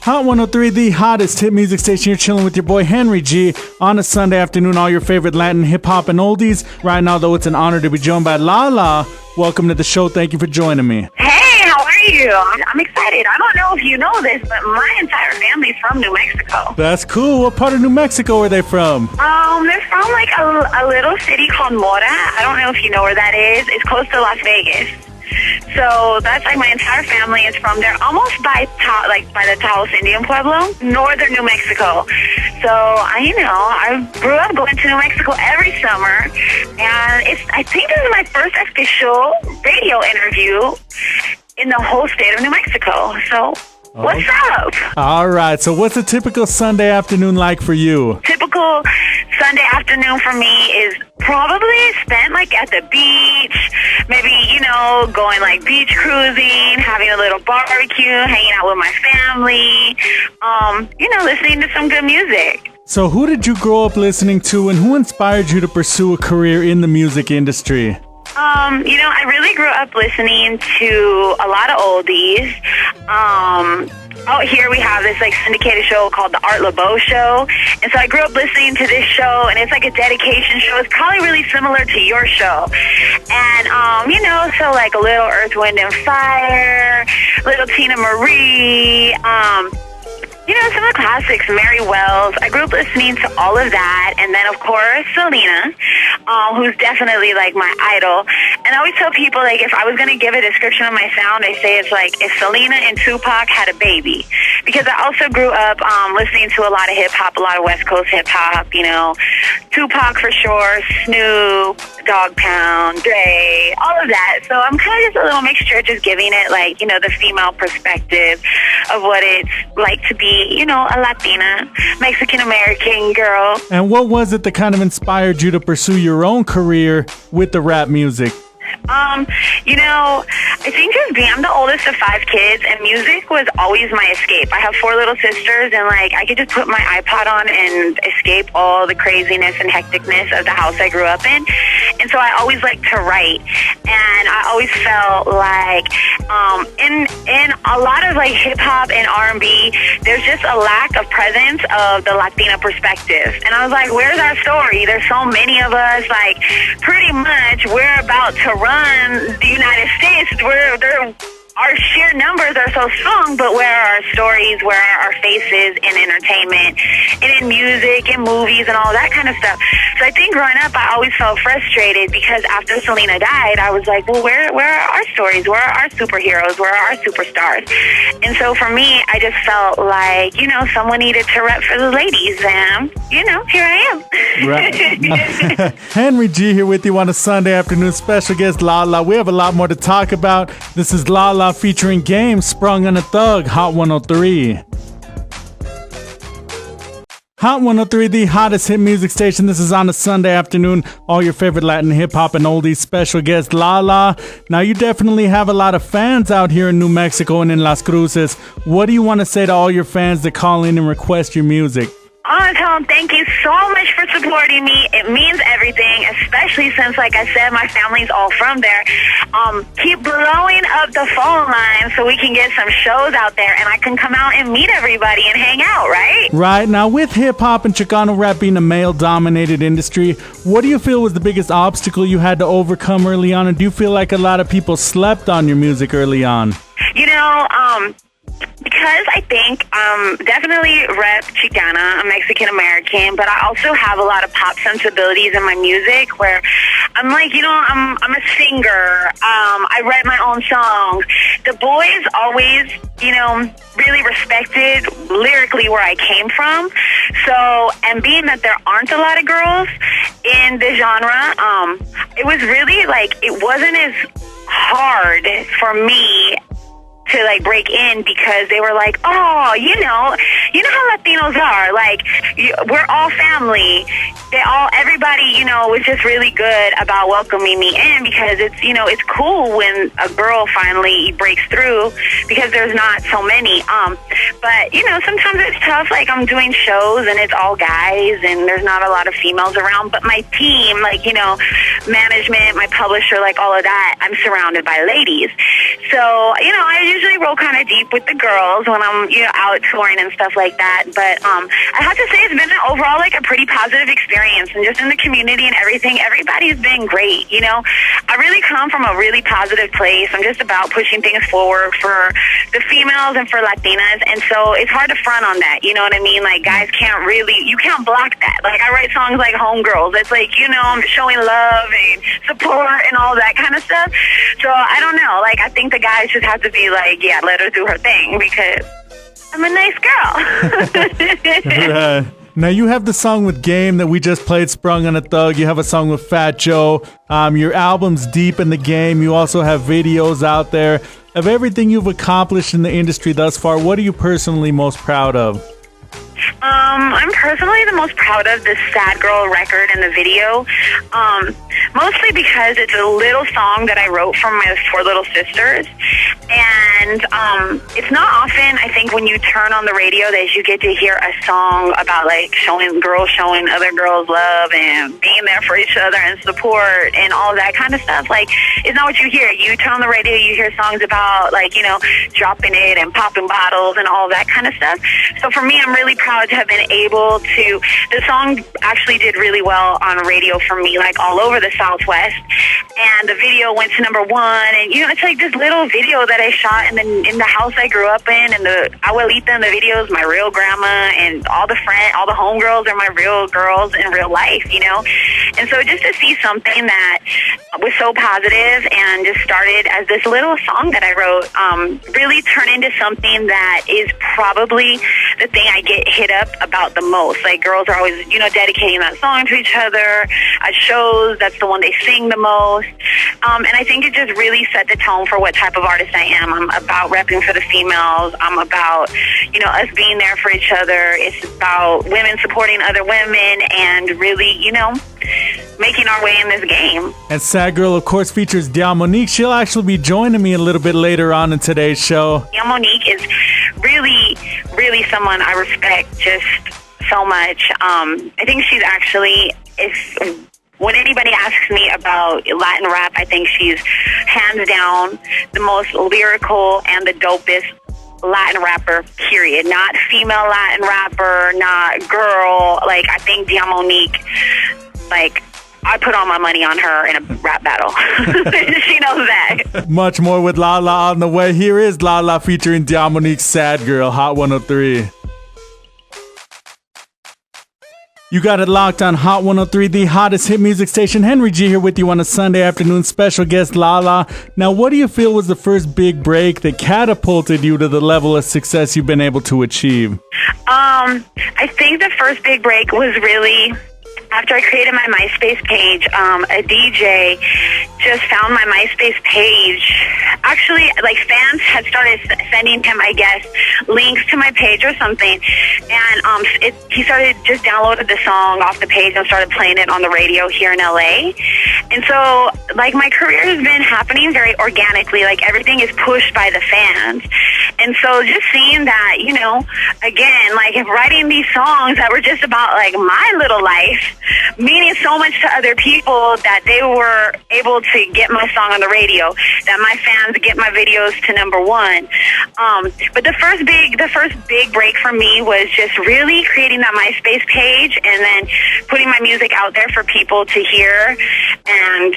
Hot 103, the hottest hit music station. You're chilling with your boy Henry G on a Sunday afternoon. All your favorite Latin hip-hop and oldies. Right now, though, it's an honor to be joined by LaLa. Welcome to the show. Thank you for joining me. Hey, how are you? I'm excited. I don't know if you know this, but my entire family's from New Mexico. That's cool. What part of New Mexico are they from? They're from like a little city called Mora. I don't know if you know where that is. It's close to Las Vegas. So that's like my entire family is from there, almost by the Taos Indian Pueblo, northern New Mexico. So I grew up going to New Mexico every summer, and I think this is my first official radio interview in the whole state of New Mexico. So what's up? All right. So what's a typical Sunday afternoon like for you? Typical Sunday afternoon for me is probably spent like at the beach, maybe, going like beach cruising, having a little barbecue, hanging out with my family, listening to some good music. So who did you grow up listening to, and who inspired you to pursue a career in the music industry? I really grew up listening to a lot of oldies. Out here we have this like syndicated show called the Art LeBeau Show. And so I grew up listening to this show, and it's like a dedication show. It's probably really similar to your show. And, so like a little Earth, Wind and Fire, little Tina Marie, some of the classics, Mary Wells. I grew up listening to all of that. And then, of course, Selena, who's definitely, like, my idol. And I always tell people, like, if I was going to give a description of my sound, I say it's like if Selena and Tupac had a baby. Because I also grew up listening to a lot of hip-hop, a lot of West Coast hip-hop, Tupac for sure, Snoop, Dog Pound, Dre, all of that. So I'm kind of just a little mixture, just giving it, like, the female perspective of what it's like to be, a Latina, Mexican-American girl. And what was it that kind of inspired you to pursue your own career with the rap music? I think I'm the oldest of 5 kids, and music was always my escape. I have 4 little sisters, and I could just put my iPod on and escape all the craziness and hecticness of the house I grew up in. And so I always liked to write, and I always felt like in a lot of like hip hop and R&B, there's just a lack of presence of the Latina perspective. And I was like, where's our story? There's so many of us, like pretty much we're about to run the United States. Our sheer numbers are so strong, but where are our stories, where are our faces in entertainment and in music and movies and all that kind of stuff? So I think growing up, I always felt frustrated because after Selena died, I was like, well, where are our stories? Where are our superheroes? Where are our superstars? And so for me, I just felt like, someone needed to rep for the ladies, and, here I am. Right. Henry G here with you on a Sunday afternoon. Special guest LaLa. We have a lot more to talk about. This is LaLa featuring Game, Sprung on a Thug, Hot 103. Hot 103, the hottest hit music station. This is on a Sunday afternoon. All your favorite Latin hip-hop and oldies. Special guest LaLa. Now, you definitely have a lot of fans out here in New Mexico and in Las Cruces. What do you want to say to all your fans that call in and request your music? I want to tell them thank you so much for supporting me. It means everything, especially since, like I said, my family's all from there. Keep blowing up the phone line so we can get some shows out there and I can come out and meet everybody and hang out, right? Right. Now, with hip-hop and Chicano rap being a male-dominated industry, what do you feel was the biggest obstacle you had to overcome early on? And do you feel like a lot of people slept on your music early on? Because I think definitely rep Chicana, I'm Mexican American, but I also have a lot of pop sensibilities in my music where I'm like, I'm a singer. I write my own songs. The boys always, really respected lyrically where I came from. So, and being that there aren't a lot of girls in the genre, it was really like, it wasn't as hard for me to like break in because they were like, oh, you know how Latinos are. Like, we're all family. Everybody, was just really good about welcoming me in because it's cool when a girl finally breaks through because there's not so many. But sometimes it's tough. Like, I'm doing shows and it's all guys and there's not a lot of females around. But my team, management, my publisher, like all of that, I'm surrounded by ladies. So, I usually roll kind of deep with the girls when I'm, out touring and stuff like that. But I have to say it's been overall like a pretty positive experience, and just in the community and everything, everybody's been great. I really come from a really positive place. I'm just about pushing things forward for the females and for Latinas, and so it's hard to front on that. You know what I mean? Like, guys you can't block that. Like, I write songs like Homegirls. It's like, I'm showing love and support and all that kind of stuff. So I don't know. Like, I think the guys just have to be like, yeah, let her do her thing, because I'm a nice girl. Now, you have the song with Game that we just played, Sprung on a Thug. You have a song with Fat Joe. Your album's deep in the game. You also have videos out there. Of everything you've accomplished in the industry thus far, what are you personally most proud of? I'm personally the most proud of this Sad Girl record and the video, mostly because it's a little song that I wrote for my 4 little sisters, and it's not often, I think, when you turn on the radio that you get to hear a song about, like, girls showing other girls love and being there for each other and support and all that kind of stuff. Like, it's not what you hear. You turn on the radio, you hear songs about, like, dropping it and popping bottles and all that kind of stuff. So for me, I'm really proud to have been able to, the song actually did really well on radio for me, like all over the Southwest, and the video went to #1, and it's like this little video that I shot in the house I grew up in, and the abuelita in the video is my real grandma, and all the homegirls are my real girls in real life, and so just to see something that was so positive and just started as this little song that I wrote, really turn into something that is probably the thing I get hit up about the most. Like, girls are always, dedicating that song to each other at shows. That's the one they sing the most. And I think it just really set the tone for what type of artist I am. I'm about repping for the females. I'm about, us being there for each other. It's about women supporting other women and really, making our way in this game. And Sad Girl, of course, features Diamonique. She'll actually be joining me a little bit later on in today's show. Diamonique is really, really someone I respect just so much. I think she's actually, when anybody asks me about Latin rap, I think she's hands down the most lyrical and the dopest Latin rapper, period. Not female Latin rapper, not girl. Like, I think Diamonique, like, I put all my money on her in a rap battle. She knows that. Much more with LaLa on the way. Here is LaLa featuring Diamonique, Sad Girl, Hot 103. You got it locked on Hot 103, the hottest hit music station. Henry G here with you on a Sunday afternoon. Special guest LaLa. Now, what do you feel was the first big break that catapulted you to the level of success you've been able to achieve? I think the first big break was really after I created my MySpace page. A DJ just found my MySpace page. Actually, like, fans had started sending him, I guess, links to my page or something. And he started just downloaded the song off the page and started playing it on the radio here in LA. And so, like, my career has been happening very organically. Like, everything is pushed by the fans. And so just seeing that, again, like, writing these songs that were just about, like, my little life, meaning so much to other people that they were able to get my song on the radio, that my fans get my videos to #1. But the first big break for me was just really creating that MySpace page and then putting my music out there for people to hear. And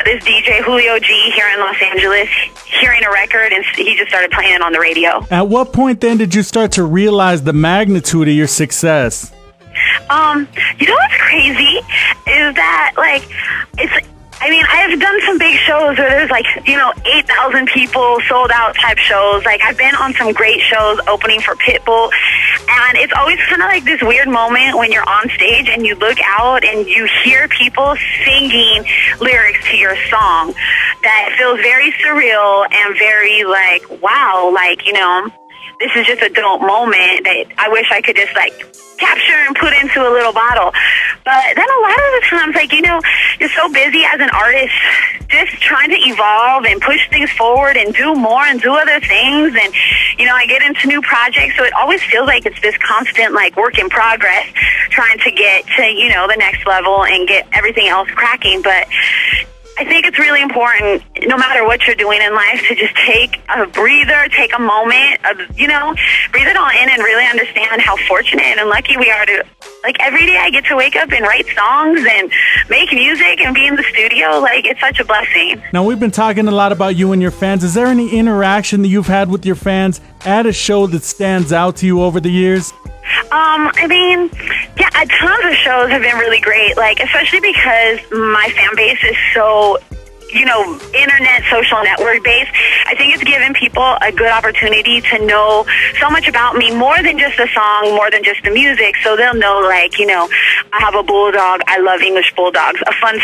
this DJ Julio G here in Los Angeles hearing a record, and he just started playing it on the radio. At what point then did you start to realize the magnitude of your success? What's crazy is that, like, I've done some big shows where there's, like, 8,000 people, sold out type shows. Like, I've been on some great shows opening for Pitbull, and it's always kind of like this weird moment when you're on stage and you look out and you hear people singing lyrics to your song that feels very surreal and very, like, wow, like, this is just a dope moment that I wish I could just, like, capture and put into a little bottle. But then a lot of the times, like, you're so busy as an artist just trying to evolve and push things forward and do more and do other things. And, I get into new projects, so it always feels like it's this constant, like, work in progress, trying to get to, the next level and get everything else cracking. But I think it's really important, no matter what you're doing in life, to just take a breather, take a moment, breathe it all in and really understand how fortunate and lucky we are to, like, every day I get to wake up and write songs and make music and be in the studio. Like, it's such a blessing. Now, we've been talking a lot about you and your fans. Is there any interaction that you've had with your fans at a show that stands out to you over the years? Tons of shows have been really great, like, especially because my fan base is so, internet, social network based. I think it's given people a good opportunity to know so much about me, more than just the song, more than just the music. So they'll know, like, I have a bulldog. I love English bulldogs. A fun